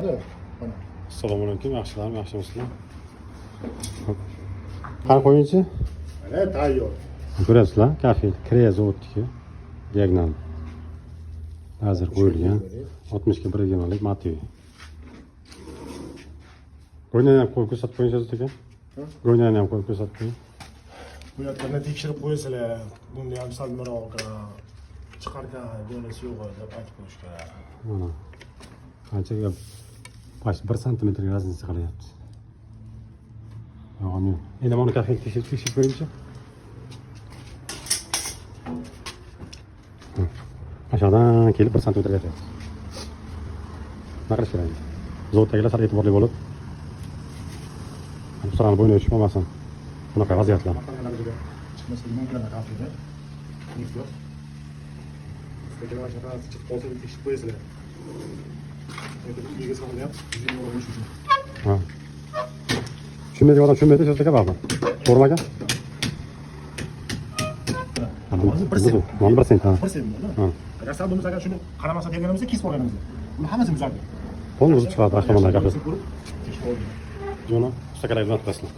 Mana. Assalomu alaykum, yaxshilarmi, yaxshimisizlar? Qani qo'yingchi? Mana tayyor. Ko'rasizlar, kafe Kreya zavodniki diagonal. Hozir qo'yilgan 60 ga 1 lik Matiy. Go'ynani ham qo'yib ko'rsatib qo'yingiz aka? Go'ynani ham qo'yib ko'rsatib qo'ying. Bu yerlarni tekshirib qo'ysalar, bunda ham salmaroq chiqargan joylasi yo'q deb aytib qo'yish kerak. Mana. Qanchaga baş 1 santimetr razniца qilyapti. Yo'q, men. Endi mana kafe tekshirib ko'ringchi. Aşağıdan kelib 1 santimetr ketyapti. Nima qilish kerak? Zavoddagilar sal e'tiborli bo'lib, Mustarani bo'yni o'chib olmasin. Bunaqa vaziyatlar. Chiqmasligi mumkin kafeda. Ehtiyot. Sizga aşağıdan chiqib qolsa tekshirib qo'yasizlar. Uyga so'rayapti, 100 euro bo'lish uchun. Ha. Tushunmaydigan odam tushunmaydi, sizlarga bog'lan. To'g'rimi aka? Mana 1 sent. Ha. 1 sent bo'ldi. Ha. Agar sal bo'lmasa agar shuni qaramasa deganimizda kesib olganimiz. Buni hammasini buzardik. Qo'l o'zib chiqadi avtomobildan gapirasiz. Tekshirib oldik. Jona, ustakalar xizmat qilasizlar.